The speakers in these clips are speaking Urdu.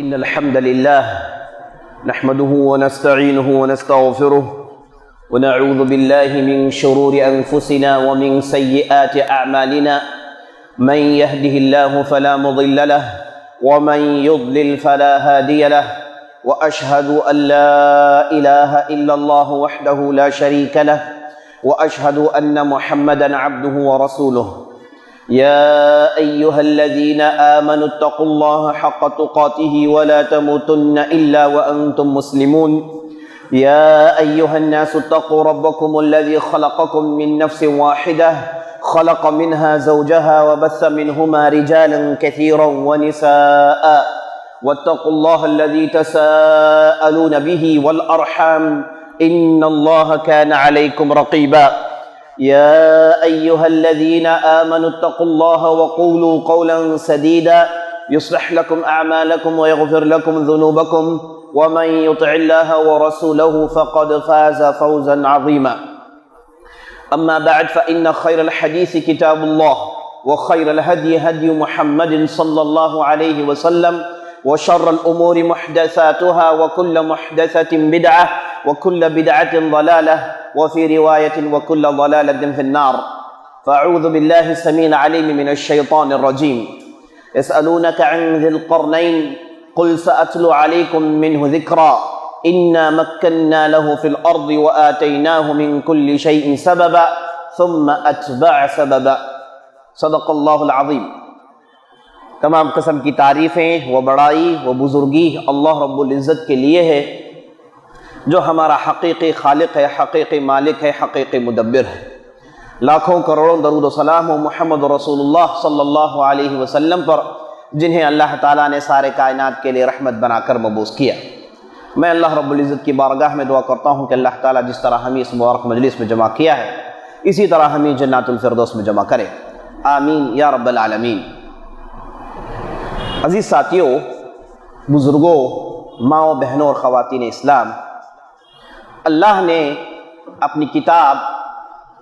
إن الحمد لله نحمده ونستعينه ونستغفره ونعوذ بالله من شرور أنفسنا ومن سيئات أعمالنا من يهده الله فلا مضل له ومن يضلل فلا هادي له وأشهد أن لا إله إلا الله وحده لا شريك له وأشهد أن محمدا عبده ورسوله يا أيها الذين آمنوا اتقوا الله حق تقاته ولا تموتن إلا وأنتم مسلمون يا أيها الناس اتقوا ربكم الذي خلقكم من نفس واحدة خلق منها زوجها وبث منهما رجالا كثيرا ونساء واتقوا الله الذي تساءلون به والأرحام إن الله كان عليكم رقيبا يا أيها الذين آمنوا اتقوا الله وقولوا قولا سديدا يصلح لكم أعمالكم ويغفر لكم ذنوبكم ومن يطع الله ورسوله فقد فاز فوزا عظيما أما بعد فإن خير الحديث كتاب الله وخير الهدي هدي محمد صلى الله عليه وسلم وشر الأمور محدثاتها وكل محدثة بدعة وكل بدعة ضلالة وفي رواية وكل ضلالة في النار فأعوذ بالله السميع العليم من الشيطان الرجيم يسألونك عن ذي القرنين قل سأتلو عليكم منه ذكرا إنا مكنا له في الأرض وآتيناه من كل شيء سببا ثم أتبع سببا صدق اللہ العظیم۔ تمام قسم کی تعریفیں و بڑائی و بزرگی اللہ رب العزت کے لیے ہے جو ہمارا حقیقی خالق ہے، حقیقی مالک ہے، حقیقی مدبر ہے۔ لاکھوں کروڑوں درود و سلام و محمد رسول اللہ صلی اللہ علیہ وسلم پر، جنہیں اللہ تعالیٰ نے سارے کائنات کے لیے رحمت بنا کر مبعوث کیا۔ میں اللہ رب العزت کی بارگاہ میں دعا کرتا ہوں کہ اللہ تعالیٰ جس طرح ہمیں اس مبارک مجلس میں جمع کیا ہے اسی طرح ہمیں جنات الفردوس میں جمع کرے، آمین یا رب العالمین۔ عزیز ساتھیوں، بزرگوں، ماؤں، بہنوں اور خواتین اسلام، اللہ نے اپنی کتاب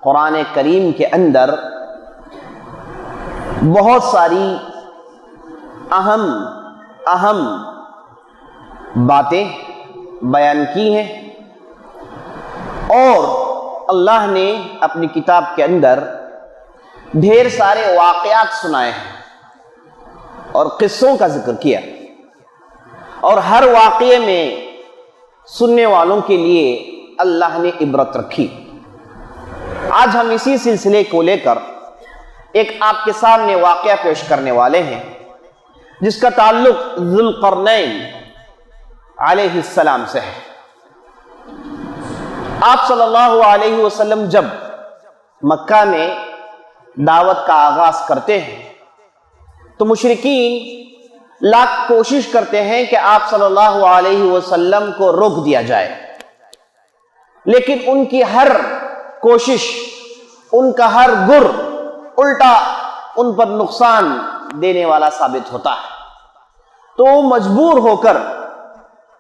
قرآن کریم کے اندر بہت ساری اہم باتیں بیان کی ہیں، اور اللہ نے اپنی کتاب کے اندر ڈھیر سارے واقعات سنائے ہیں اور قصوں کا ذکر کیا، اور ہر واقعے میں سننے والوں کے لیے اللہ نے عبرت رکھی۔ آج ہم اسی سلسلے کو لے کر ایک آپ کے سامنے واقعہ پیش کرنے والے ہیں جس کا تعلق ذو القرنین علیہ السلام سے ہے۔ آپ صلی اللہ علیہ وسلم جب مکہ میں دعوت کا آغاز کرتے ہیں تو مشرکین لاکھ کوشش کرتے ہیں کہ آپ صلی اللہ علیہ وسلم کو روک دیا جائے، لیکن ان کی ہر کوشش، ان کا ہر گر الٹا ان پر نقصان دینے والا ثابت ہوتا ہے۔ تو وہ مجبور ہو کر،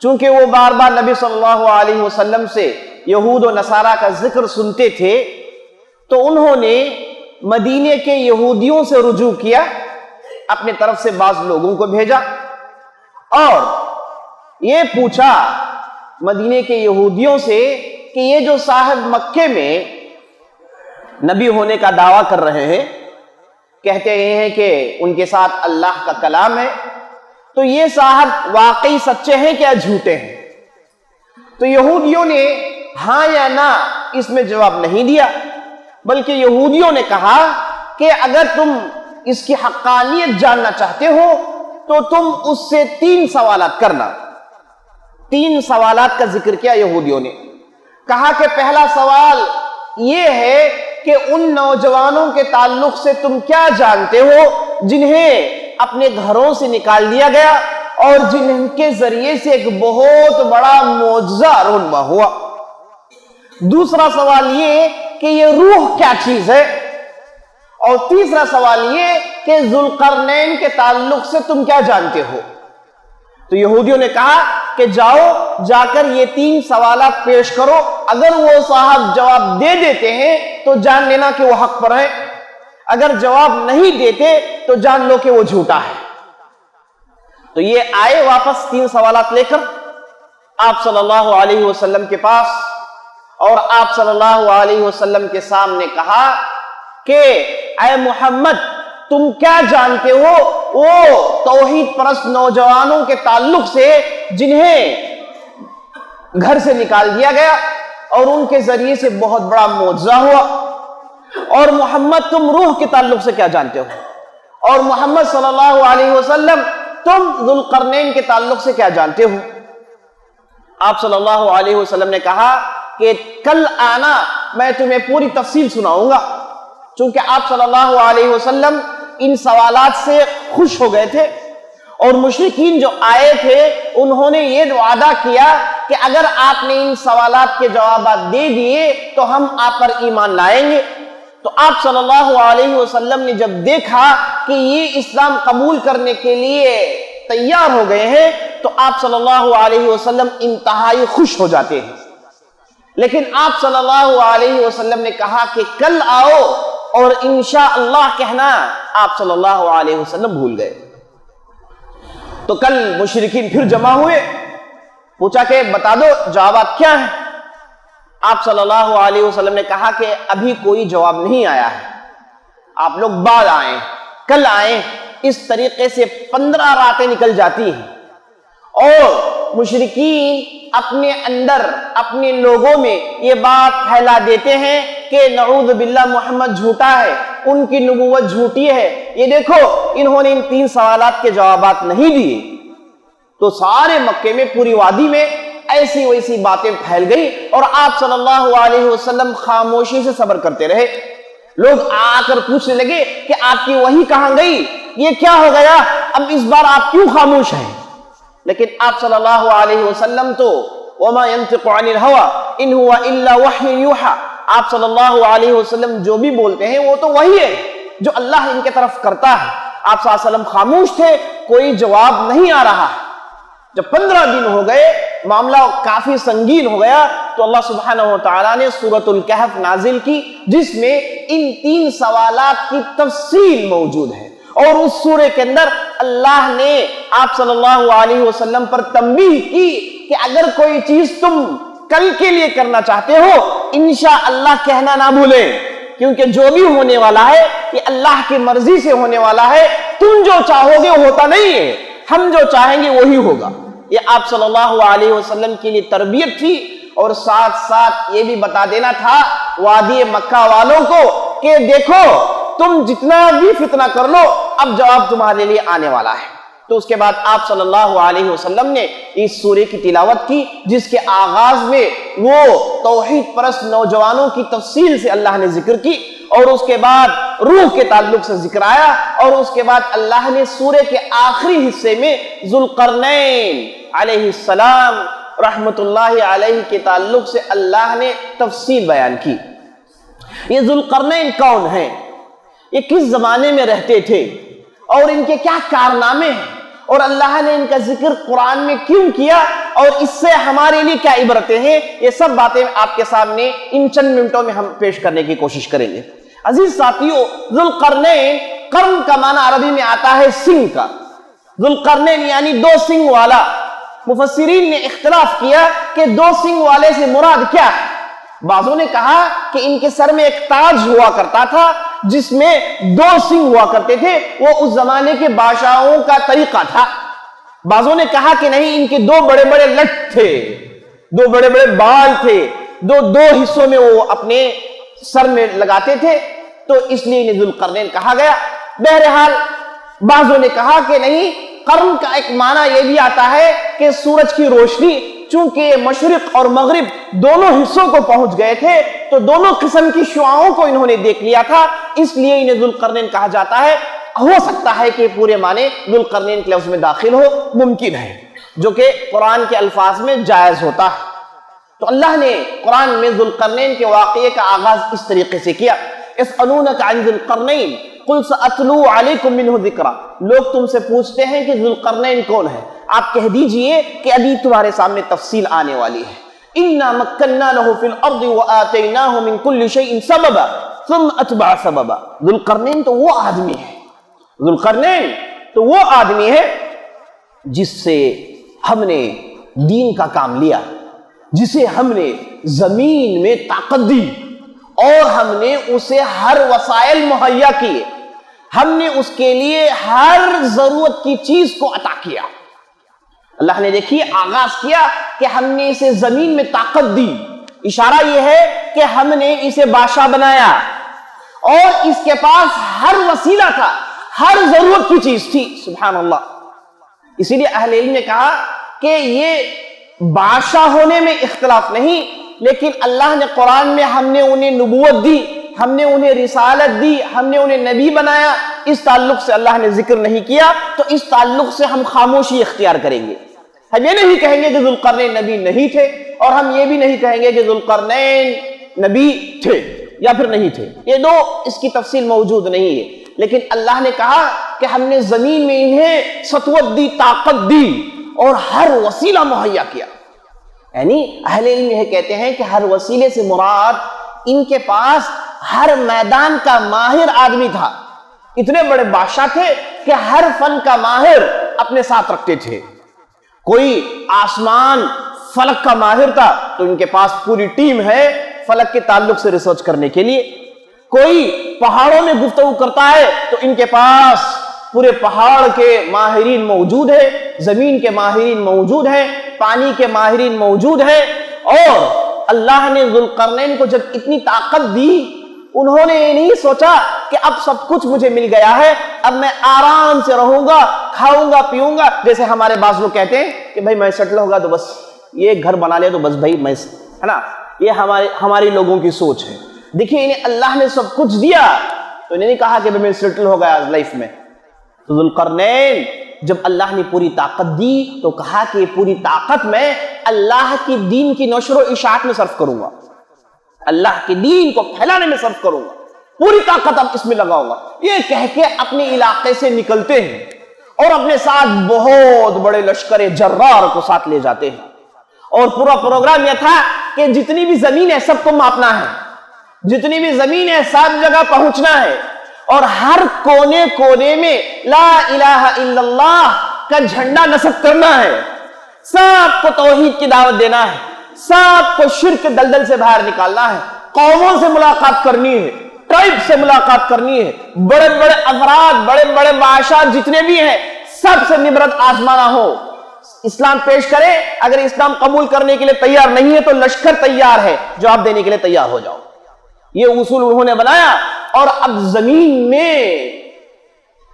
چونکہ وہ بار بار نبی صلی اللہ علیہ وسلم سے یہود و نصارہ کا ذکر سنتے تھے، تو انہوں نے مدینے کے یہودیوں سے رجوع کیا، اپنے طرف سے بعض لوگوں کو بھیجا اور یہ پوچھا مدینے کے یہودیوں سے کہ یہ جو صاحب مکے میں نبی ہونے کا دعویٰ کر رہے ہیں، کہتے ہیں کہ ان کے ساتھ اللہ کا کلام ہے، تو یہ صاحب واقعی سچے ہیں کیا جھوٹے ہیں؟ تو یہودیوں نے ہاں یا نہ اس میں جواب نہیں دیا، بلکہ یہودیوں نے کہا کہ اگر تم اس کی حقانیت جاننا چاہتے ہو تو تم اس سے 3 سوالات کرنا۔ 3 سوالات کا ذکر کیا یہودیوں نے۔ کہا کہ پہلا سوال یہ ہے کہ ان نوجوانوں کے تعلق سے تم کیا جانتے ہو جنہیں اپنے گھروں سے نکال دیا گیا اور جن کے ذریعے سے ایک بہت بڑا معجزہ رونما ہوا۔ دوسرا سوال یہ کہ یہ روح کیا چیز ہے، اور تیسرا سوال یہ کہ ذو القرنین کے تعلق سے تم کیا جانتے ہو۔ تو یہودیوں نے کہا کہ جاؤ جا کر یہ 3 سوالات پیش کرو، اگر وہ صاحب جواب دے دیتے ہیں تو جان لینا کہ وہ حق پر ہے، اگر جواب نہیں دیتے تو جان لو کہ وہ جھوٹا ہے۔ تو یہ آئے واپس 3 سوالات لے کر آپ صلی اللہ علیہ وسلم کے پاس، اور آپ صلی اللہ علیہ وسلم کے سامنے کہا کہ اے محمد تم کیا جانتے ہو وہ توحید پرست نوجوانوں کے تعلق سے جنہیں گھر سے نکال دیا گیا اور ان کے ذریعے سے بہت بڑا معجزہ ہوا، اور محمد تم روح کے تعلق سے کیا جانتے ہو، اور محمد صلی اللہ علیہ وسلم تم ذوالقرنین کے تعلق سے کیا جانتے ہو؟ آپ صلی اللہ علیہ وسلم نے کہا کہ کل آنا میں تمہیں پوری تفصیل سناؤں گا، چونکہ آپ صلی اللہ علیہ وسلم ان سوالات سے خوش ہو گئے تھے، اور مشرکین جو آئے تھے انہوں نے یہ وعدہ کیا کہ اگر آپ نے ان سوالات کے جوابات دے دیے تو ہم آپ پر ایمان لائیں گے۔ تو آپ صلی اللہ علیہ وسلم نے جب دیکھا کہ یہ اسلام قبول کرنے کے لیے تیار ہو گئے ہیں تو آپ صلی اللہ علیہ وسلم انتہائی خوش ہو جاتے ہیں، لیکن آپ صلی اللہ علیہ وسلم نے کہا کہ کل آؤ اور انشاءاللہ کہنا، آپ صلی اللہ علیہ وسلم بھول گئے۔ تو کل مشرکین پھر جمع ہوئے، پوچھا کہ بتا دو جوابات کیا ہیں؟ آپ صلی اللہ علیہ وسلم نے کہا کہ ابھی کوئی جواب نہیں آیا ہے، آپ لوگ بعد آئیں، کل آئیں۔ اس طریقے سے 15 راتیں نکل جاتی ہیں، اور مشرکین اپنے اندر اپنے لوگوں میں یہ بات پھیلا دیتے ہیں کہ نعوذ باللہ محمد جھوٹا ہے، ان کی نبوت جھوٹی ہے، یہ دیکھو انہوں نے ان 3 سوالات کے جوابات نہیں دیے۔ تو سارے مکے میں پوری وادی میں ایسی ویسی باتیں پھیل گئی، اور آپ صلی اللہ علیہ وسلم خاموشی سے صبر کرتے رہے۔ لوگ آ کر پوچھنے لگے کہ آپ کی وحی کہاں گئی، یہ کیا ہو گیا، اب اس بار آپ کیوں خاموش ہیں؟ لیکن آپ صلی اللہ علیہ وسلم تو وما ينطق عن الهوى ان هو الا وحی یوحى، آپ صلی اللہ علیہ وسلم جو بھی بولتے ہیں وہ تو وہی ہے جو اللہ ان کے طرف کرتا ہے۔ آپ صلی اللہ علیہ وسلم خاموش تھے، کوئی جواب نہیں آ رہا۔ جب 15 دن ہو گئے، معاملہ کافی سنگین ہو گیا، تو اللہ سبحانہ وتعالی نے سورۃ الکہف نازل کی، جس میں ان 3 سوالات کی تفصیل موجود ہے، اور اس سورے کے اندر اللہ نے آپ صلی اللہ علیہ وسلم پر تنبیہ کی کہ اگر کوئی چیز تم کل کے لیے کرنا چاہتے ہو انشاءاللہ کہنا نہ بھولیں، کیونکہ جو بھی ہونے والا ہے یہ اللہ کی مرضی سے ہونے والا ہے، تم جو چاہو گے ہوتا نہیں ہے، ہم جو چاہیں گے وہی ہوگا۔ یہ آپ صلی اللہ علیہ وسلم کے لیے تربیت تھی، اور ساتھ ساتھ یہ بھی بتا دینا تھا وادی مکہ والوں کو کہ دیکھو تم جتنا بھی فتنہ کر لو اب جواب تمہارے لیے آنے والا ہے۔ تو اس کے بعد آپ صلی اللہ علیہ وسلم نے اس سورے کی تلاوت کی، جس کے آغاز میں وہ توحید پرست نوجوانوں کی تفصیل سے اللہ نے ذکر کی، اور اس کے بعد روح کے تعلق سے ذکر آیا، اور اس کے بعد اللہ نے سورے کے آخری حصے میں ذوالقرنین علیہ السلام رحمت اللہ علیہ کے تعلق سے اللہ نے تفصیل بیان کی۔ یہ ذوالقرنین کون ہیں، یہ کس زمانے میں رہتے تھے، اور ان کے کیا کارنامے ہیں، اور اللہ نے ان کا ذکر قرآن میں کیوں کیا، اور اس سے ہمارے لیے کیا عبرتیں ہیں، یہ سب باتیں آپ کے سامنے ان چند منٹوں میں ہم پیش کرنے کی کوشش کریں گے۔ عزیز ساتھیو، ذوالقرنین، قرن کا معنی عربی میں آتا ہے سنگ کا، ذوالقرنین یعنی 2 سنگ والا۔ مفسرین نے اختلاف کیا کہ 2 سنگ والے سے مراد کیا ہے۔ بعضوں نے کہا کہ ان کے سر میں ایک تاج ہوا کرتا تھا جس میں 2 سنگ ہوا کرتے تھے، وہ اس زمانے کے بادشاہوں کا طریقہ تھا۔ بعضوں نے کہا کہ نہیں، ان کے 2 بڑے بڑے لٹ تھے، 2 بڑے بڑے بال تھے، دو حصوں میں وہ اپنے سر میں لگاتے تھے، تو اس لیے انہیں ذوالقرنین کہا گیا۔ بہرحال بعضوں نے کہا کہ نہیں، قرن کا ایک معنی یہ بھی آتا ہے کہ سورج کی روشنی، چونکہ مشرق اور مغرب دونوں حصوں کو پہنچ گئے تھے تو دونوں قسم کی شعاعوں کو انہوں نے دیکھ لیا تھا، اس لیے انہیں ذوالقرنین کہا جاتا ہے۔ ہو سکتا ہے کہ پورے معنی ذوالقرنین کے لفظ میں داخل ہو، ممکن ہے، جو کہ قرآن کے الفاظ میں جائز ہوتا ہے۔ تو اللہ نے قرآن میں ذوالقرنین کے واقعے کا آغاز اس طریقے سے کیا۔ یسألونک عن ذی القرنین قل سأتلو علیکم منہ ذکرا، لوگ تم سے پوچھتے ہیں کہ ذوالقرنین کون ہے، آپ کہہ دیجئے کہ ابھی تمہارے سامنے تفصیل آنے والی ہے۔ انا مکننا لہ فی الارض وآتیناہ من کل شیء سببا ثم اتبع سببا۔ ذوالقرنین تو وہ آدمی ہے، ذوالقرنین تو وہ آدمی ہے جس سے ہم نے دین کا کام لیا، جسے ہم نے زمین میں طاقت دی اور ہم نے اسے ہر وسائل مہیا کیے، ہم نے اس کے لیے ہر ضرورت کی چیز کو عطا کیا۔ اللہ نے دیکھیے آغاز کیا کہ ہم نے اسے زمین میں طاقت دی، اشارہ یہ ہے کہ ہم نے اسے بادشاہ بنایا اور اس کے پاس ہر وسیلہ تھا، ہر ضرورت کی چیز تھی۔ سبحان اللہ۔ اسی لیے اہل علم نے کہا کہ یہ بادشاہ ہونے میں اختلاف نہیں، لیکن اللہ نے قرآن میں ہم نے انہیں نبوت دی، ہم نے انہیں رسالت دی، ہم نے انہیں نبی بنایا، اس تعلق سے اللہ نے ذکر نہیں کیا، تو اس تعلق سے ہم خاموشی اختیار کریں گے۔ ہم یہ نہیں کہیں گے کہ ذوالقرنین نبی نہیں تھے، اور ہم یہ بھی نہیں کہیں گے کہ ذوالقرنین نبی تھے یا پھر نہیں تھے، یہ دو اس کی تفصیل موجود نہیں ہے، لیکن اللہ نے کہا کہ ہم نے زمین میں انہیں سطوت دی، طاقت دی اور ہر وسیلہ مہیا کیا۔ یعنی اہل علم یہ کہتے ہیں کہ ہر وسیلے سے مراد ان کے پاس ہر میدان کا ماہر آدمی تھا، اتنے بڑے بادشاہ تھے کہ ہر فن کا ماہر اپنے ساتھ رکھتے تھے۔ کوئی آسمان فلک کا ماہر تھا تو ان کے پاس پوری ٹیم ہے فلک کے تعلق سے ریسرچ کرنے کے لیے۔ کوئی پہاڑوں میں گفتگو کرتا ہے تو ان کے پاس پورے پہاڑ کے ماہرین موجود ہیں، زمین کے ماہرین موجود ہیں، پانی کے ماہرین موجود ہیں۔ اور اللہ نے ذوالقرنین کو جب اتنی طاقت دی، انہوں نے یہ نہیں سوچا کہ اب سب کچھ مجھے مل گیا ہے، اب میں آرام سے رہوں گا، کھاؤں گا، پیوں گا، جیسے ہمارے بعض لوگ کہتے ہیں کہ بھائی میں سیٹل ہوگا تو بس یہ گھر بنا لے تو بس بھائی میں، ہے نا، یہ ہماری لوگوں کی سوچ ہے۔ دیکھیے انہیں اللہ نے سب کچھ دیا تو انہیں نہیں کہا کہ میں سیٹل ہو گیا لائف میں۔ تو ذوالقرنین جب اللہ نے پوری طاقت دی تو کہا کہ پوری طاقت میں اللہ کی دین کی نشر و اشاعت میں صرف کروں گا، اللہ کے دین کو پھیلانے میں صرف کروں گا، پوری طاقت اب اس میں لگاؤں گا۔ یہ کہہ کے اپنے علاقے سے نکلتے ہیں اور اپنے ساتھ بہت بڑے لشکر جرار کو ساتھ لے جاتے ہیں، اور پورا پروگرام یہ تھا کہ جتنی بھی زمین ہے سب کو ماپنا ہے، جتنی بھی زمین ہے سب جگہ پہنچنا ہے، اور ہر کونے کونے میں لا الہ الا اللہ کا جھنڈا نصب کرنا ہے، سب کو توحید کی دعوت دینا ہے، سب کو شرک دلدل سے باہر نکالنا ہے، قوموں سے ملاقات کرنی ہے، ٹرائب سے ملاقات کرنی ہے، بڑے بڑے افراد، بڑے بڑے بادشاہ جتنے بھی ہیں سب سے نبرت آزمانا ہو، اسلام پیش کرے، اگر اسلام قبول کرنے کے لیے تیار نہیں ہے تو لشکر تیار ہے، جواب دینے کے لیے تیار ہو جاؤ۔ یہ اصول انہوں نے بنایا اور اب زمین میں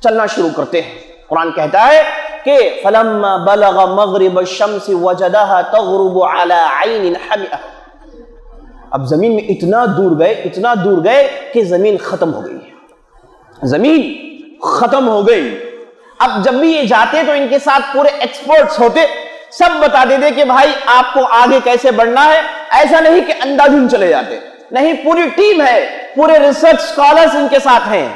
چلنا شروع کرتے ہیں۔ قرآن کہتا ہے کہ فلما بلغ مغرب الشمس وجدها تغرب على عین حمئہ، اب زمین میں اتنا دور گئے کہ زمین ختم ہو گئی، زمین ختم ہو گئی۔ اب جب بھی یہ جاتے تو ان کے ساتھ پورے ایکسپرٹس ہوتے، سب بتا دیتے کہ بھائی آپ کو آگے کیسے بڑھنا ہے، ایسا نہیں کہ اندھادھند چلے جاتے، نہیں، پوری ٹیم ہے، پورے ریسرچ سکالرز ان کے ساتھ ہیں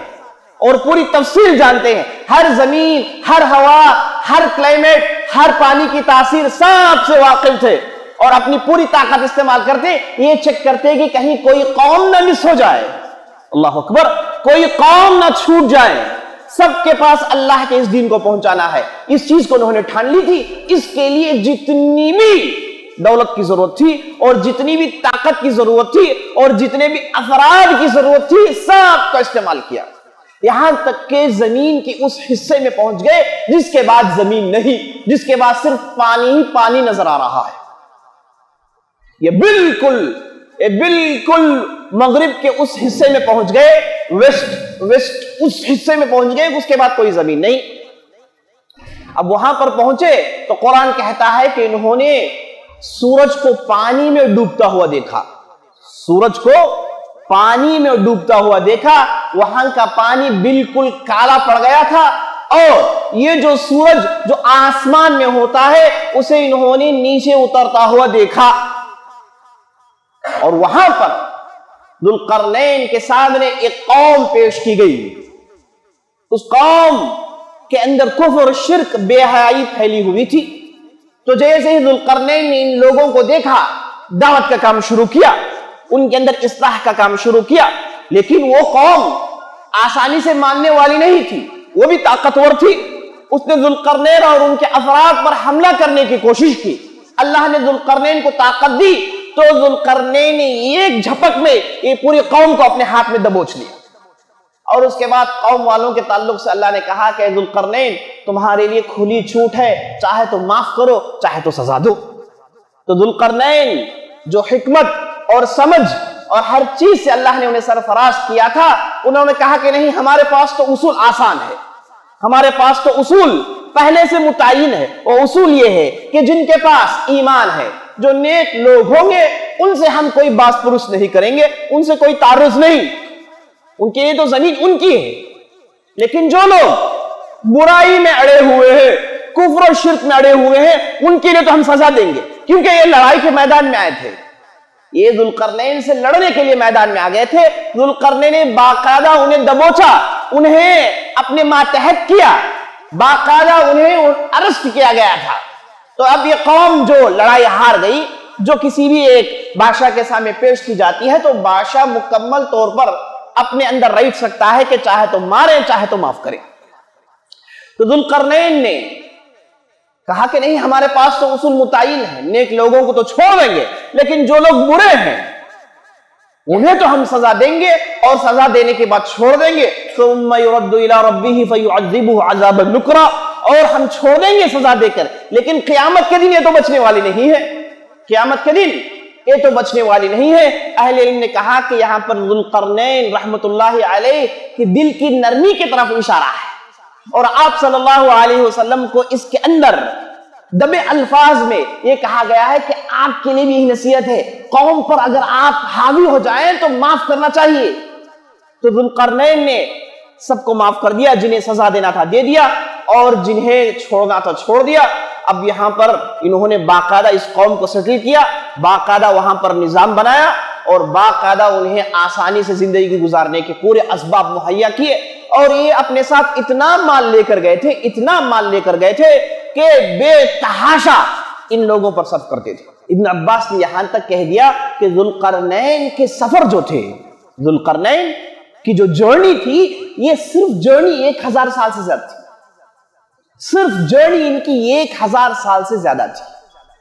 اور پوری تفصیل جانتے ہیں، ہر زمین، ہر ہوا، ہر کلائمیٹ، ہر پانی کی تاثیر سب سے واقف تھے، اور اپنی پوری طاقت استعمال کرتے، یہ چیک کرتے کہ کہیں کوئی قوم نہ مس ہو جائے، اللہ اکبر، کوئی قوم نہ چھوٹ جائے، سب کے پاس اللہ کے اس دین کو پہنچانا ہے۔ اس چیز کو انہوں نے ٹھان لی تھی، اس کے لیے جتنی بھی دولت کی ضرورت تھی اور جتنی بھی طاقت کی ضرورت تھی اور جتنے بھی افراد کی ضرورت تھی سب کا استعمال کیا، یہاں تک کہ زمین کے اس حصے میں پہنچ گئے جس کے بعد زمین نہیں، جس کے بعد صرف پانی ہی پانی نظر آ رہا ہے۔ یہ بالکل مغرب کے اس حصے میں پہنچ گئے، ویسٹ اس حصے میں پہنچ گئے، اس کے بعد کوئی زمین نہیں۔ اب وہاں پر پہنچے تو قرآن کہتا ہے کہ انہوں نے سورج کو پانی میں ڈوبتا ہوا دیکھا، سورج کو پانی میں ڈوبتا ہوا دیکھا، وہاں کا پانی بالکل کالا پڑ گیا تھا، اور یہ جو سورج جو آسمان میں ہوتا ہے اسے انہوں نے نیچے اترتا ہوا دیکھا، اور وہاں پر ذوالقرنین کے سامنے ایک قوم پیش کی گئی، اس قوم کے اندر کفر، شرک، بے حیائی پھیلی ہوئی تھی۔ تو جیسے ہی ذوالقرنین نے ان لوگوں کو دیکھا، دعوت کا کام شروع کیا، ان کے اندر اصلاح کا کام شروع کیا، لیکن وہ قوم آسانی سے ماننے والی نہیں تھی، وہ بھی طاقتور تھی، اس نے ذوالقرنین اور ان کے افراد پر حملہ کرنے کی کوشش کی. اللہ نے ذوالقرنین کو طاقت دی تو ذوالقرنین نے ایک جھپک میں یہ پوری قوم کو اپنے ہاتھ میں دبوچ لیا. اور اس کے بعد قوم والوں کے تعلق سے اللہ نے کہا کہ ذوالقرنین تمہارے لیے کھلی چھوٹ ہے، چاہے تو معاف کرو چاہے تو سزا دو. تو ذوالقرنین جو حکمت اور سمجھ اور ہر چیز سے اللہ نے انہیں سرفراز کیا تھا، انہوں نے کہا کہ نہیں، ہمارے پاس تو اصول آسان ہے، ہمارے پاس تو اصول پہلے سے متعین ہے. اور اصول یہ ہے کہ جن کے پاس ایمان ہے، جو نیک لوگ ہوں گے، ان سے ہم کوئی باس پرس نہیں کریں گے، ان سے کوئی تعرض نہیں، ان کے لیے تو زمین ان کی ہے. لیکن جو لوگ برائی میں اڑے ہوئے ہیں، کفر و شرک میں اڑے ہوئے ہیں، ان کے لیے تو ہم سزا دیں گے، کیونکہ یہ لڑائی کے میدان میں آئے تھے. یہ ذوالقرنین سے لڑنے کے لیے میدان میں آ گئے تھے. ذوالقرنین نے باقاعدہ انہیں دبوچا، انہیں اپنے ماتحت کیا، باقاعدہ انہیں ارسٹ کیا گیا تھا. تو اب یہ قوم جو لڑائی ہار گئی، جو کسی بھی ایک بادشاہ کے سامنے پیش کی جاتی ہے، تو بادشاہ مکمل طور پر اپنے اندر رائٹ سکتا ہے کہ چاہے تو مارے چاہے تو معاف کرے. تو ذوالقرنین نے کہا کہ نہیں، ہمارے پاس تو اصول متعین ہے، نیک لوگوں کو تو چھوڑ دیں گے، لیکن جو لوگ برے ہیں انہیں تو ہم سزا دیں گے، اور سزا دینے کے بعد چھوڑ دیں گے. ثم يرد الى ربه فيعذبه عذابا نكرا، اور ہم چھوڑ دیں گے سزا دے کر. لیکن قیامت کے دن یہ تو بچنے والی نہیں ہے، قیامت کے دن یہ تو بچنے والی نہیں ہے. اہل علم نے کہا کہ یہاں پر ذوالقرنین رحمت اللہ علیہ کے دل کی نرمی کی طرف اشارہ ہے، اور آپ صلی اللہ علیہ وسلم کو اس کے اندر دبے الفاظ میں یہ کہا گیا ہے کہ آپ کے لیے بھی یہی نصیحت ہے، قوم پر اگر آپ حاوی ہو جائیں تو معاف کرنا چاہیے. تو ذوالقرنین نے سب کو معاف کر دیا، جنہیں سزا دینا تھا دے دیا، اور جنہیں چھوڑنا تھا چھوڑ دیا. اب یہاں پر انہوں نے باقاعدہ اس قوم کو سیٹل کیا، باقاعدہ وہاں پر نظام بنایا، اور باقاعدہ انہیں آسانی سے زندگی گزارنے کے پورے اسباب مہیا کیے. اور یہ اپنے ساتھ اتنا مال لے کر گئے تھے، اتنا مال لے کر گئے تھے کہ بے تحاشا ان لوگوں پر صرف کرتے تھے. ابن عباس نے یہاں تک کہہ دیا کہ ذوالقرنین کے سفر جو تھے، ذوالقرنین کی جو جرنی تھی، یہ صرف جرنی 1000 سال سے زیادہ تھی، صرف جرنی ان کی 1000 سال سے زیادہ تھی.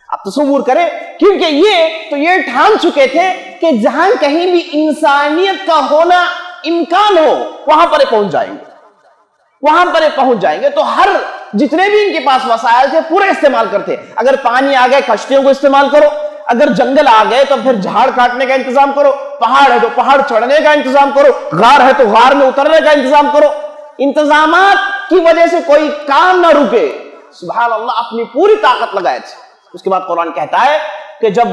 آپ تصور کریں، کیونکہ یہ ٹھان چکے تھے کہ جہاں کہیں بھی انسانیت کا ہونا امکان ہو، وہاں پر پہنچ جائیں گے، وہاں پر پہنچ جائیں گے. تو ہر جتنے بھی ان کے پاس وسائل تھے پورے استعمال کرتے. اگر پانی آ گئے کشتیوں کو استعمال کرو، اگر جنگل آ گئے تو پھر جھاڑ کاٹنے کا انتظام کرو، پہاڑ ہے تو پہاڑ چڑھنے کا انتظام کرو، غار ہے تو غار میں اترنے کا انتظام کرو. انتظامات کی وجہ سے کوئی کام نہ رکے. سبحان اللہ، اپنی پوری طاقت لگائے تھے. اس کے بعد قرآن کہتا ہے کہ جب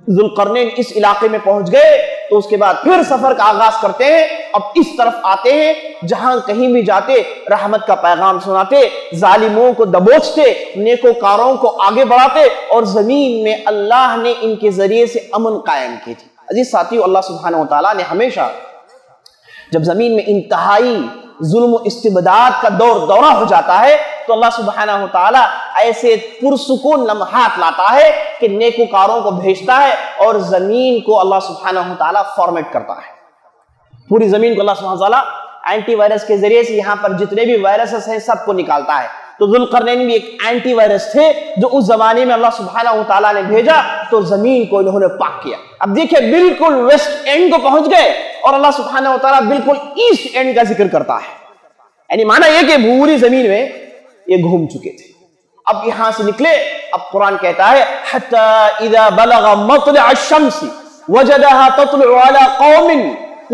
ذوالقرنین اس علاقے میں پہنچ گئے تو اس کے بعد پھر سفر کا آغاز کرتے ہیں. اب اس طرف آتے ہیں جہاں کہیں بھی جاتے رحمت کا پیغام سناتے، ظالموں کو دبوچتے، نیکوکاروں کو آگے بڑھاتے، اور زمین میں اللہ نے ان کے ذریعے سے امن قائم کی تھی. عزیز ساتھیو، اللہ سبحانہ وتعالیٰ نے ہمیشہ جب زمین میں انتہائی ظلم و استبداد کا دورہ ہو جاتا ہے تو اللہ سبحانہ وتعالیٰ ایسے پرسکون لمحات لاتا ہے کہ نیکوکاروں کو بھیجتا ہے، اور زمین کو اللہ سبحانہ وتعالیٰ فارمیٹ کرتا ہے. پوری زمین کو اللہ سبحانہ وتعالیٰ اینٹی وائرس کے ذریعے سے یہاں پر جتنے بھی وائرسز ہیں سب کو نکالتا ہے. تو ذوالقرنین بھی ایک اینٹی وائرس تھے جو اس زمانے میں اللہ سبحانہ وتعالیٰ نے بھیجا، تو زمین کو انہوں نے پاک کیا. اب دیکھیں، بالکل ویسٹ اینڈ کو پہنچ گئے، اور اللہ سبحانہ وتعالیٰ بالکل ایسٹ اینڈ کا ذکر کرتا ہے. یعنی معنی یہ کہ پوری زمین میں یہ گھوم چکے تھے. اب یہاں سے نکلے. اب قرآن کہتا ہے حتی اذا بلغ مطلع الشمس وجدها تطلع على قوم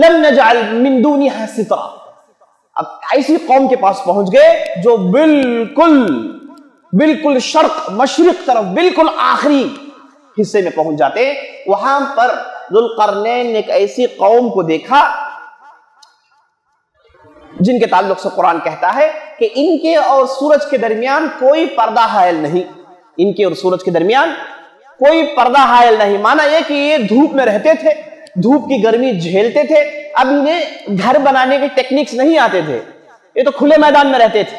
لم نجعل من دونها سترا. اب ایسی قوم کے پاس پہنچ گئے جو بالکل شرق مشرق طرف بالکل آخری حصے میں پہنچ جاتے. وہاں پر ذوالقرنین نے ایک ایسی قوم کو دیکھا جن کے تعلق سے قرآن کہتا ہے کہ ان کے اور سورج کے درمیان کوئی پردہ حائل نہیں. ان کے اور سورج کے درمیان کوئی پردہ حائل نہیں. مانا یہ کہ یہ دھوپ میں رہتے تھے، دھوپ کی گرمی جھیلتے تھے. اب انہیں گھر بنانے کے ٹیکنکس نہیں آتے تھے، یہ تو کھلے میدان میں رہتے تھے.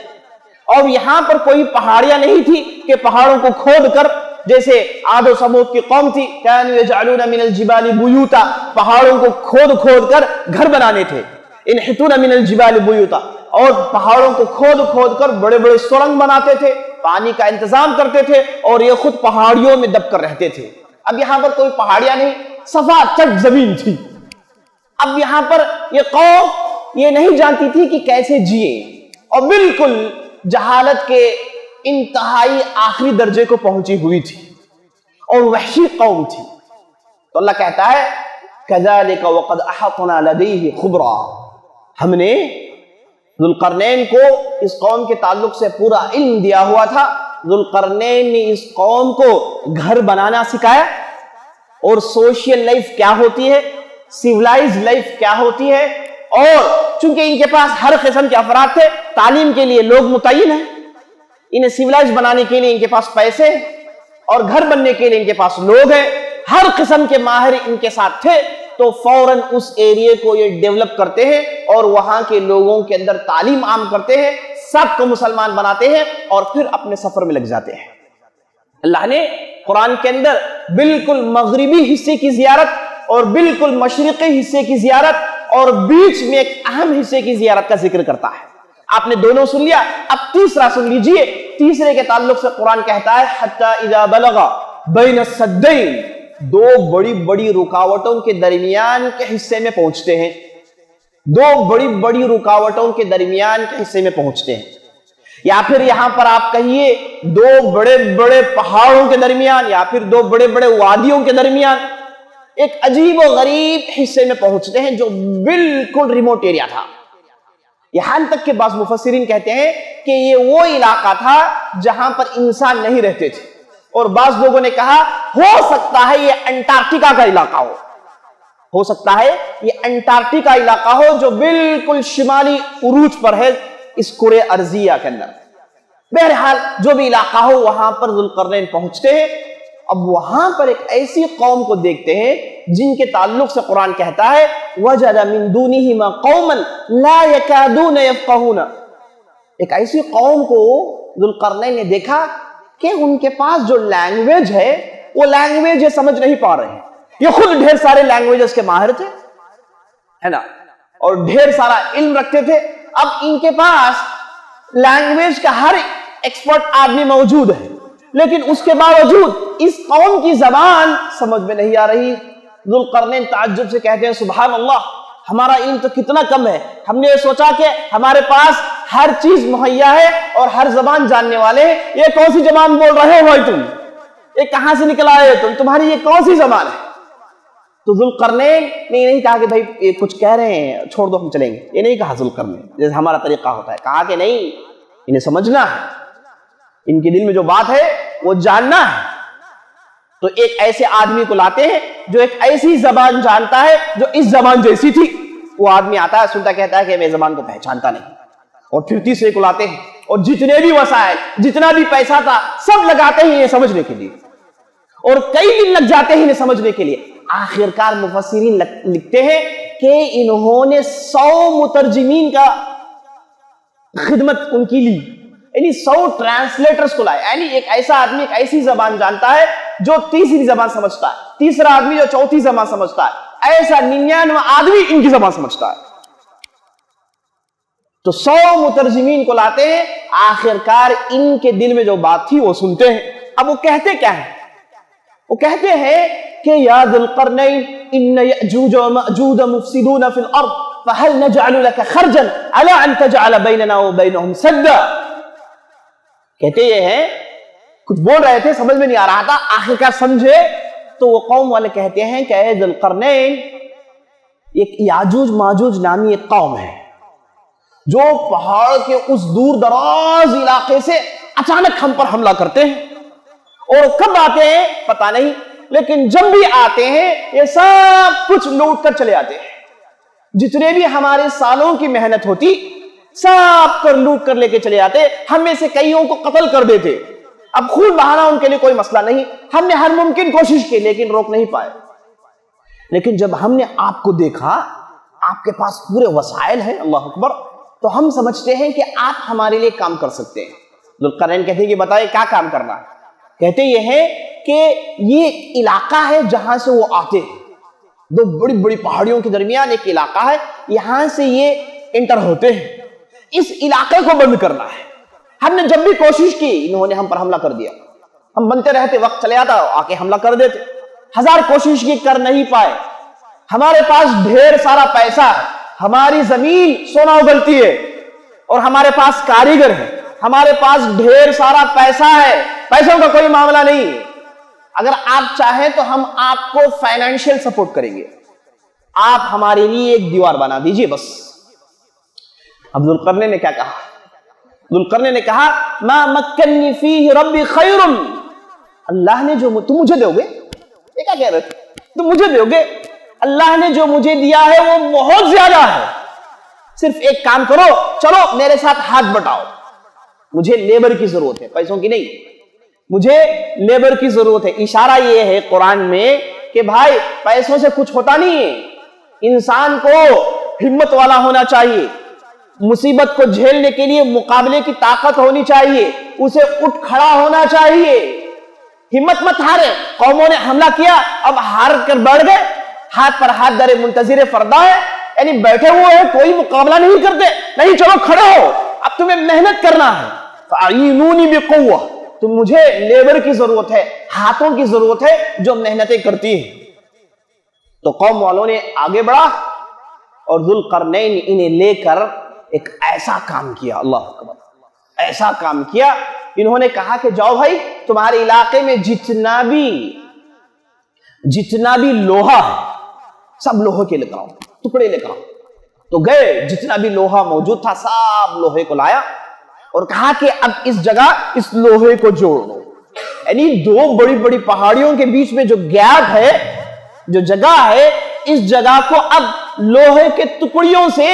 اور یہاں پر کوئی پہاڑیاں نہیں تھی کہ پہاڑوں کو کھود کر، جیسے عاد و ثمود کی قوم تھی، كانوا يجعلون من الجبال بيوتا، پہاڑوں کو کھود کر گھر بنانے تھے. انحتون من الجبال بیوتا. اور پہاڑوں کو کھود کھود کر بڑے بڑے سرنگ بناتے تھے، پانی کا انتظام کرتے تھے، اور یہ خود پہاڑیوں میں دب کر رہتے تھے۔ اب یہاں پر کوئی پہاڑیاں نہیں، صفا چٹ زمین تھی۔ اب یہاں پر یہ قوم یہ نہیں جانتی تھی کہ کیسے جیے، اور بالکل جہالت کے انتہائی آخری درجے کو پہنچی ہوئی تھی، اور وحشی قوم تھی۔ تو اللہ کہتا ہے كَذَلِكَ وَقَدْ أَحَطْنَا لَدَيْهِ خُبْرًا، ہم نے ذوالقرنین کو اس قوم کے تعلق سے پورا علم دیا ہوا تھا۔ ذوالقرنین نے اس قوم کو گھر بنانا سکھایا، اور سوشل لائف کیا ہوتی ہے، سیولائز لائف کیا ہوتی ہے، اور چونکہ ان کے پاس ہر قسم کے افراد تھے، تعلیم کے لیے لوگ متعین ہیں، انہیں سیولائز بنانے کے لیے ان کے پاس پیسے، اور گھر بننے کے لیے ان کے پاس لوگ ہیں، ہر قسم کے ماہر ان کے ساتھ تھے، تو فوراً اس ایریے کو یہ ڈیولپ کرتے ہیں اور وہاں کے لوگوں کے اندر تعلیم عام کرتے ہیں، سب کو مسلمان بناتے ہیں، اور پھر اپنے سفر میں لگ جاتے ہیں۔ اللہ نے قرآن کے اندر بالکل مغربی حصے کی زیارت اور بالکل مشرقی حصے کی زیارت اور بیچ میں ایک اہم حصے کی زیارت کا ذکر کرتا ہے۔ آپ نے دونوں سن لیا، اب تیسرا سن لیجئے۔ تیسرے کے تعلق سے قرآن کہتا ہے حتی اذا بلغ بین السدین، دو بڑی بڑی رکاوٹوں کے درمیان کے حصے میں پہنچتے ہیں، دو بڑی بڑی رکاوٹوں کے درمیان کے حصے میں پہنچتے ہیں، یا پھر یہاں پر آپ کہیے دو بڑے بڑے پہاڑوں کے درمیان، یا پھر دو بڑے بڑے وادیوں کے درمیان ایک عجیب و غریب حصے میں پہنچتے ہیں جو بالکل ریموٹ ایریا تھا۔ یہاں تک کہ بعض مفسرین کہتے ہیں کہ یہ وہ علاقہ تھا جہاں پر انسان نہیں رہتے تھے، اور بعض لوگوں نے کہا ہو سکتا ہے یہ انٹارکٹیکا کا علاقہ ہو سکتا ہے یہ انٹارکٹیکا علاقہ ہو جو بالکل شمالی عروج پر ہے اس کرے ارضیہ کے اندر۔ بہرحال جو بھی علاقہ ہو وہاں پر ذوالقرنین پہنچتے ہیں۔ اب وہاں پر ایک ایسی قوم کو دیکھتے ہیں جن کے تعلق سے قرآن کہتا ہے وَجَدَ مِن دُونِهِمَا قَوْمًا لَا يَكَادُونَ يَفْقَهُونَ، ایک ایسی قوم کو ذوالقرنین نے دیکھا کہ ان کے پاس جو لینگویج ہے وہ لینگویج یہ سمجھ نہیں پا رہے ہیں۔ یہ خود ڈھیر سارے لینگویجز کے ماہر تھے، ہے نا، اور ڈھیر سارا علم رکھتے تھے۔ اب ان کے پاس لینگویج کا ہر ایکسپرٹ آدمی موجود ہے، لیکن اس کے باوجود اس قوم کی زبان سمجھ میں نہیں آ رہی۔ ذوالقرنین تعجب سے کہتے ہیں سبحان اللہ، ہمارا علم تو کتنا کم ہے، ہم نے یہ سوچا کہ ہمارے پاس ہر چیز مہیا ہے اور ہر زبان جاننے والے ہیں، یہ کون سی زبان بول رہے ہو تم، یہ کہاں سے نکل آئے تم، تمہاری یہ کون سی زبان ہے؟ تو ذوالقرنین نے یہ نہیں کہا کہ بھائی یہ کچھ کہہ رہے ہیں چھوڑ دو ہم چلیں گے، یہ نہیں کہا ذوالقرنین جیسے ہمارا طریقہ ہوتا ہے، کہا کہ نہیں انہیں سمجھنا ہے، ان کے دل میں جو بات ہے وہ جاننا ہے۔ تو ایک ایسے آدمی کو لاتے ہیں جو ایک ایسی زبان جانتا ہے جو اس زبان جیسی تھی۔ وہ آدمی آتا ہے سنتا کہتا ہے کہ میں زبان کو پہچانتا نہیں، اور پھر تیسرے کو لاتے ہیں اور جتنے بھی وسائل جتنا بھی پیسہ تھا سب لگاتے ہیں انہیں سمجھنے کے لیے، اور کئی دن لگ جاتے ہیں انہیں سمجھنے کے لیے۔ آخرکار مفسرین لکھتے ہیں کہ انہوں نے 100 مترجمین کا خدمت ان کی لی، یعنی 100 ٹرانسلیٹرز کو لائے، یعنی ایک ایسا آدمی ایک ایسی زبان جانتا ہے جو تیسری زبان سمجھتا ہے، تیسرا آدمی جو چوتھی زبان سمجھتا ہے، ایسا 99 آدمی ان کی زبان سمجھتا ہے۔ تو 100 مترجمین کو لاتے ہیں، آخرکار ان کے دل میں جو بات تھی وہ سنتے ہیں۔ اب وہ کہتے کیا ہیں؟ وہ کہتے ہیں کہ یا ذوالقرنین ان یأجوج ومأجوج مفسدون فی الارض فهل نجعل لك خرجا على ان تجعل بیننا وبینہم سدا۔ کہتے یہ ہیں، کچھ بول رہے تھے سمجھ میں نہیں آ رہا تھا، آخرکار سمجھے تو وہ قوم والے کہتے ہیں کہ اے ذوالقرنین ایک یاجوج ماجوج نامی ایک قوم ہے جو پہاڑ کے اس دور دراز علاقے سے اچانک ہم پر حملہ کرتے ہیں، اور کب آتے ہیں پتہ نہیں، لیکن جب بھی آتے ہیں یہ سب کچھ لوٹ کر چلے آتے ہیں، جتنے بھی ہمارے سالوں کی محنت ہوتی سب کر لوٹ کر لے کے چلے آتے، ہم میں سے کئیوں کو قتل کر دیتے۔ اب خون بہانا ان کے لیے کوئی مسئلہ نہیں، ہم نے ہر ممکن کوشش کی لیکن روک نہیں پائے۔ لیکن جب ہم نے آپ کو دیکھا، آپ کے پاس پورے وسائل ہیں، اللہ اکبر، تو ہم سمجھتے ہیں کہ آپ ہمارے لیے کام کر سکتے ہیں۔ ذوالقرنین کہتے ہیں کہ بتائیں کیا کام کرنا ہے؟ کہتے یہ ہے کہ یہ علاقہ ہے جہاں سے وہ آتے ہیں، دو بڑی بڑی پہاڑیوں کے درمیان ایک علاقہ ہے، یہاں سے یہ انٹر ہوتے ہیں، اس علاقے کو بند کرنا ہے. ہم نے جب بھی کوشش کی انہوں نے ہم پر حملہ کر دیا. ہم بنتے رہتے, وقت چلے آتا, آ کے حملہ کر دیتے. ہزار کوشش کی, کر نہیں پائے. ہمارے پاس ڈھیر سارا پیسہ ہے, ہماری زمین سونا اگلتی ہے, اور ہمارے پاس کاریگر ہے, ہمارے پاس ڈھیر سارا پیسہ ہے, پیسوں کا کوئی معاملہ نہیں. اگر آپ چاہیں تو ہم آپ کو فائنینشیل سپورٹ کریں گے, آپ ہمارے لیے ایک دیوار بنا دیجئے بس. اب ذوالقرنین نے کیا کہا؟ ذوالقرنین نے کہا ما مکنی فیہ ربی خیر, اللہ نے جو تم مجھے دو گے, یہ کیا کہہ رہے تھے, تم مجھے دو گے, اللہ نے جو مجھے دیا ہے وہ بہت زیادہ ہے. صرف ایک کام کرو, چلو میرے ساتھ ہاتھ بٹاؤ. مجھے لیبر کی ضرورت ہے, پیسوں کی نہیں, مجھے لیبر کی ضرورت ہے. اشارہ یہ ہے قرآن میں کہ بھائی پیسوں سے کچھ ہوتا نہیں ہے, انسان کو ہمت والا ہونا چاہیے, مصیبت کو جھیلنے کے لیے مقابلے کی طاقت ہونی چاہیے, اسے اٹھ کھڑا ہونا چاہیے, ہمت مت ہارے. قوموں نے حملہ کیا, اب ہار کر بیٹھ گئے, ہاتھ پر ہاتھ درے منتظر فردا ہے, یعنی بیٹھے ہوئے ہیں, کوئی مقابلہ نہیں کرتے. نہیں, چلو کھڑے ہو, اب تمہیں محنت کرنا ہے. فَأَعِينُونِ بِقُوَّةٍ, تو مجھے لیبر کی ضرورت ہے, ہاتھوں کی ضرورت ہے جو محنتیں کرتی ہیں. تو قوم والوں نے آگے بڑھا اور ذوالقرنین انہیں لے کر ایک ایسا کام کیا, اللہ اکبر, ایسا کام کیا. انہوں نے کہا کہ جاؤ بھائی, تمہارے علاقے میں جتنا بھی لوہا ہے سب لوہے کے لے کر آؤ, ٹکڑے لے کر آؤ. تو گئے, جتنا بھی لوہا موجود تھا سب لوہے کو لایا اور کہا کہ اب اس جگہ اس لوہے کو جوڑ دو. یعنی دو بڑی بڑی پہاڑیوں کے بیچ میں جو گیپ ہے, جو جگہ ہے, اس جگہ کو اب لوہے کے ٹکڑیوں سے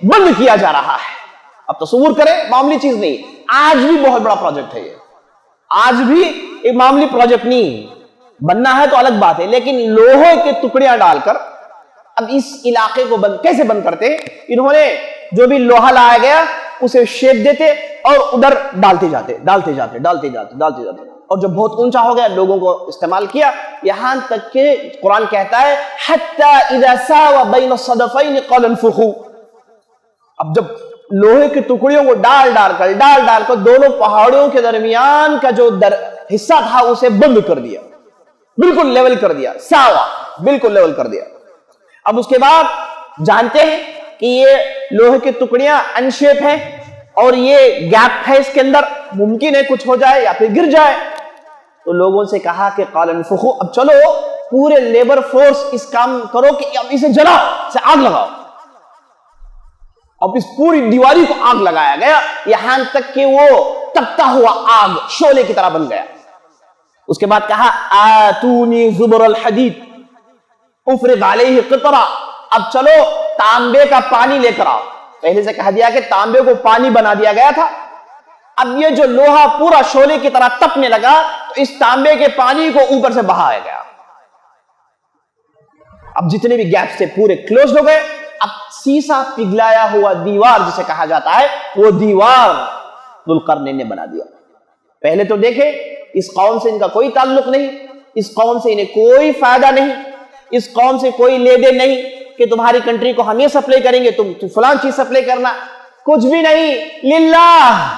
بند کیا جا رہا ہے. اب تصور کریں, معمولی چیز نہیں, آج بھی بہت بڑا پروجیکٹ ہے یہ, آج بھی ایک معمولی پروجیکٹ نہیں. بننا ہے تو الگ بات ہے, لیکن لوہے کے ٹکڑیاں ڈال کر اب اس علاقے کو کیسے بند کرتے ہیں؟ انہوں نے جو بھی لوہا لایا گیا اسے شیپ دیتے اور ادھر ڈالتے جاتے, اور جب بہت اونچا ہو گیا لوگوں کو استعمال کیا, یہاں تک کہ قرآن کہتا ہے حتی اذا ساوى بین الصدفین قال انفخوا. اب جب لوہے کی ٹکڑیوں کو ڈال کر دونوں پہاڑیوں کے درمیان کا جو حصہ تھا اسے بند کر دیا, بالکل لیول کر دیا, ساوا, بالکل لیول کر دیا. اب اس کے بعد جانتے ہیں کہ یہ لوہے کی ٹکڑیاں ان شیپ ہیں اور یہ گیپ ہے اس کے اندر, ممکن ہے کچھ ہو جائے یا پھر گر جائے. تو لوگوں سے کہا کہ قال انفخوا, اب چلو پورے لیبر فورس اس کام کرو کہ اب اسے جلاؤ, اسے آگ لگاؤ. اب اس پوری دیواری کو آگ لگایا گیا, یہاں تک کہ وہ تپتا ہوا آگ شعلے کی طرح بن گیا. اس کے بعد کہا آتونی زبر الحدید افرغ علیہ قطرہ, اب چلو تانبے کا پانی لے کر آؤ. پہلے سے کہہ دیا کہ تانبے کو پانی بنا دیا گیا تھا, اب یہ جو لوہا پورا شعلے کی طرح تپنے لگا تو اس تانبے کے پانی کو اوپر سے بہایا گیا. اب جتنے بھی گیپس تھے پورے کلوز ہو گئے. اب سیسا پگھلایا ہوا دیوار جسے کہا جاتا ہے, وہ دیوار ذوالقرنین نے بنا دیا. پہلے تو دیکھیں اس قوم سے ان کا کوئی تعلق نہیں, اس قوم سے انہیں کوئی فائدہ نہیں, اس قوم سے کوئی لے دے نہیں کہ تمہاری کنٹری کو ہم یہ سپلائی کریں گے, تم فلان چیز سپلائی کرنا, کچھ بھی نہیں. للہ,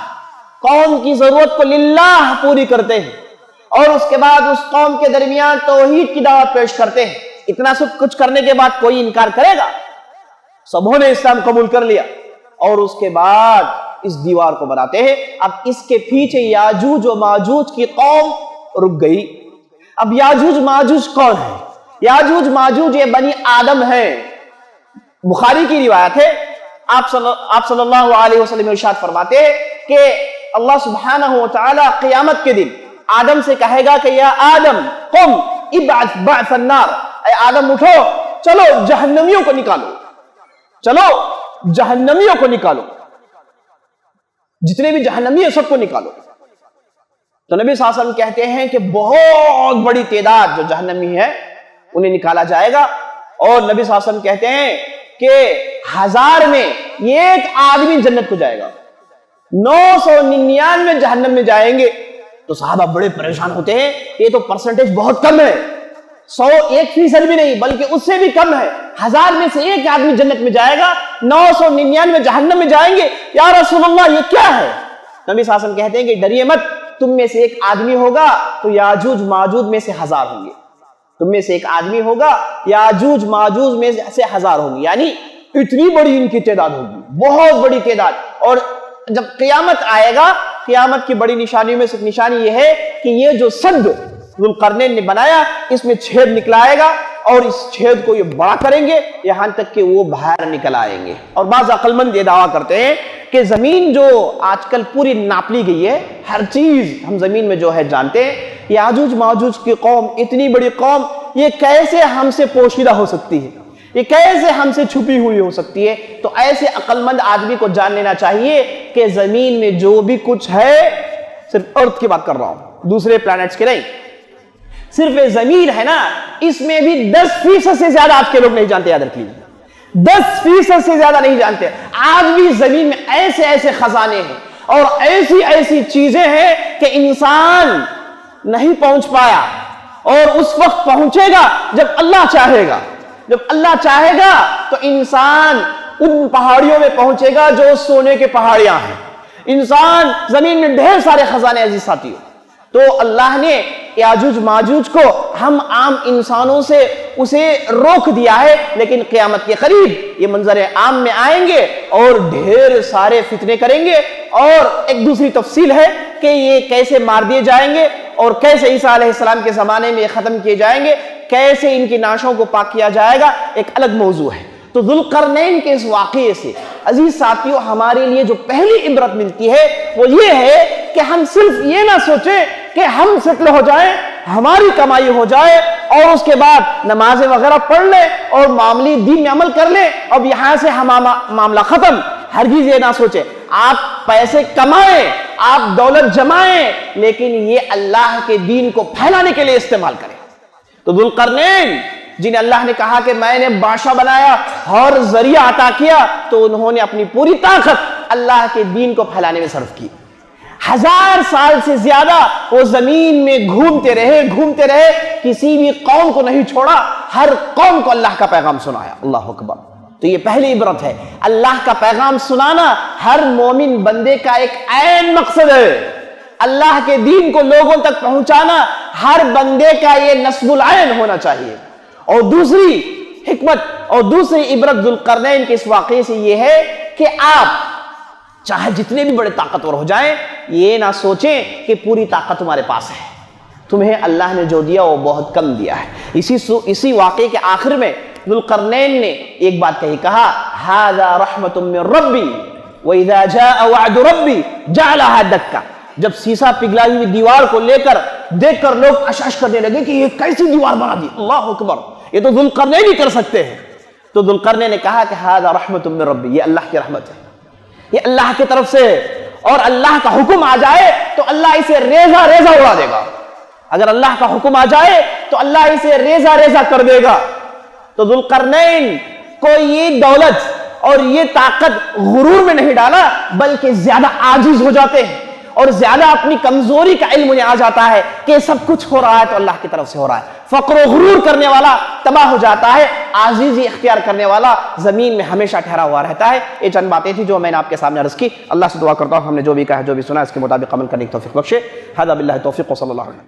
قوم کی ضرورت کو للہ پوری کرتے ہیں, اور اس کے بعد اس قوم کے درمیان توحید کی دعوت پیش کرتے ہیں. اتنا سب کچھ کرنے کے بعد کوئی انکار کرے گا؟ سبوں نے اسلام قبول کر لیا, اور اس کے بعد اس دیوار کو بناتے ہیں. اب اس کے پیچھے یاجوج و ماجوج کی قوم رک گئی. اب یاجوج ماجوج کون ہے؟ یاجوج ماجوج یہ بنی آدم ہے. بخاری کی روایت ہے, آپ صلی اللہ علیہ وسلم ارشاد فرماتے ہیں کہ اللہ سبحانہ و تعالی قیامت کے دن آدم سے کہے گا کہ یا آدم قم ابعث بعث النار, اے آدم اٹھو, چلو جہنمیوں کو نکالو, چلو جہنمیوں کو نکالو, جتنے بھی جہنمی ہیں سب کو نکالو. تو نبی صلی اللہ علیہ وسلم کہتے ہیں کہ بہت بڑی تعداد جو جہنمی ہے انہیں نکالا جائے گا. اور نبی صلی اللہ علیہ وسلم کہتے ہیں کہ 1000 میں ایک آدمی جنت کو جائے گا, 999 جہنم میں جائیں گے. تو صحابہ بڑے پریشان ہوتے ہیں, یہ تو پرسنٹیج بہت کم ہے. 1% بھی نہیں بلکہ اس سے بھی کم ہے. 1000 میں سے 1 آدمی جنت میں جائے گا, 999 جہنم میں جائیں گے. یا رسول اللہ یہ کیا ہے؟ نبی صلی اللہ علیہ وسلم کہتے ہیں کہ ڈریے مت, تم میں سے 1 آدمی ہوگا تو یاجوج ماجوج میں سے 1000 ہوں گے. تم میں سے 1 آدمی ہوگا, یاجوج ماجوج میں سے 1000 ہوں گے. یعنی اتنی بڑی ان کی تعداد ہوگی, بہت بڑی تعداد. اور جب قیامت آئے گا, قیامت کی بڑی نشانیوں میں سے نشانی یہ ہے کہ یہ جو سد ذوالقرنین نے بنایا, اس میں چھید نکلائے گا اور اس چھید کو یہ بڑا کریں گے یہاں تک کہ وہ باہر نکل آئیں گے. اور بعض عقل مند یہ دعویٰ کرتے ہیں کہ زمین جو آج کل پوری ناپ لی گئی ہے, ہر چیز ہم زمین میں جو ہے جانتے ہیں, یاجوج ماجوج کی قوم, اتنی بڑی قوم, یہ کیسے ہم سے پوشیدہ ہو سکتی ہے, یہ کیسے ہم سے چھپی ہوئی ہو سکتی ہے؟ تو ایسے عقل مند آدمی کو جان لینا چاہیے کہ زمین میں جو بھی کچھ ہے, صرف ارتھ کی بات کر رہا ہوں, دوسرے پلانٹس کے نہیں, صرف زمین ہے نا, اس میں بھی 10% سے زیادہ آج کے لوگ نہیں جانتے. یاد رکھیے 10% سے زیادہ نہیں جانتے. آج بھی زمین میں ایسے ایسے خزانے ہیں اور ایسی ایسی چیزیں ہیں کہ انسان نہیں پہنچ پایا, اور اس وقت پہنچے گا جب اللہ چاہے گا. جب اللہ چاہے گا تو انسان ان پہاڑیوں میں پہنچے گا جو سونے کے پہاڑیاں ہیں. انسان زمین میں ڈھیر سارے خزانے عزیز ساتھیوں. تو اللہ نے یاجوج ماجوج کو ہم عام انسانوں سے اسے روک دیا ہے, لیکن قیامت کے قریب یہ منظر عام میں آئیں گے اور ڈھیر سارے فتنے کریں گے. اور ایک دوسری تفصیل ہے کہ یہ کیسے مار دیے جائیں گے اور کیسے عیسیٰ علیہ السلام کے زمانے میں یہ ختم کیے جائیں گے, کیسے ان کی ناشوں کو پاک کیا جائے گا, ایک الگ موضوع ہے. تو ذوالقرنین کے اس واقعے سے عزیز ساتھیوں ہمارے لیے جو پہلی عبرت ملتی ہے وہ یہ ہے کہ ہم صرف یہ نہ سوچیں کہ ہم سیٹل ہو جائیں, ہماری کمائی ہو جائے اور اس کے بعد نمازیں وغیرہ پڑھ لیں اور معاملی دین میں عمل کر لیں, اب یہاں سے معاملہ ختم. ہرگز یہ نہ سوچیں. آپ پیسے کمائیں, آپ دولت جمائیں, لیکن یہ اللہ کے دین کو پھیلانے کے لیے استعمال کریں. تو ذوالقرنین جنہیں اللہ نے کہا کہ میں نے بادشاہ بنایا اور ذریعہ عطا کیا, تو انہوں نے اپنی پوری طاقت اللہ کے دین کو پھیلانے میں صرف کی. 1000 سال سے زیادہ وہ زمین میں گھومتے رہے, کسی بھی قوم کو نہیں چھوڑا, ہر قوم کو اللہ کا پیغام سنایا. اللہ اکبر. تو یہ پہلی عبرت ہے, اللہ کا پیغام سنانا ہر مومن بندے کا ایک عین مقصد ہے. اللہ کے دین کو لوگوں تک پہنچانا ہر بندے کا یہ نصب العین ہونا چاہیے. اور دوسری حکمت اور دوسری عبرت ذوالقرنین کے اس واقعے سے یہ ہے کہ آپ چاہے جتنے بھی بڑے طاقتور ہو جائیں, یہ نہ سوچیں کہ پوری طاقت تمہارے پاس ہے. تمہیں اللہ نے جو دیا وہ بہت کم دیا ہے. اسی واقعے کے آخر میں ذوالقرنین نے ایک بات کہا, ھذا رحمت من ربی واذا جاء وعد ربی جعلها دکا. جب سیسا پگھلائی ہوئی دیوار کو لے کر دیکھ کر لوگ اشش کرنے لگے کہ یہ کیسی دیوار بنا دی, اللہ اکبر, یہ تو ذوالقرنین ہی کر سکتے ہیں. تو ذوالقرنین نے کہا کہ ھذا رحمت من ربی, یہ اللہ کی رحمت ہے, یہ اللہ کی طرف سے, اور اللہ کا حکم آ جائے تو اللہ اسے ریزہ ریزہ اڑا دے گا. اگر اللہ کا حکم آ جائے تو اللہ اسے ریزہ ریزہ کر دے گا. تو ذوالقرنین کو یہ دولت اور یہ طاقت غرور میں نہیں ڈالا, بلکہ زیادہ عاجز ہو جاتے ہیں اور زیادہ اپنی کمزوری کا علم انہیں آ جاتا ہے کہ سب کچھ ہو رہا ہے تو اللہ کی طرف سے ہو رہا ہے. فقر و غرور کرنے والا تباہ ہو جاتا ہے, عاجزی اختیار کرنے والا زمین میں ہمیشہ ٹھہرا ہوا رہتا ہے. یہ چند باتیں تھی جو میں نے آپ کے سامنے عرض کی. اللہ سے دعا کرتا ہوں ہم نے جو بھی کہا جو بھی سنا اس کے مطابق عمل کرنے کی توفیق بخشے. ھذا باللہ توفیق و صلی اللہ علیہ وسلم.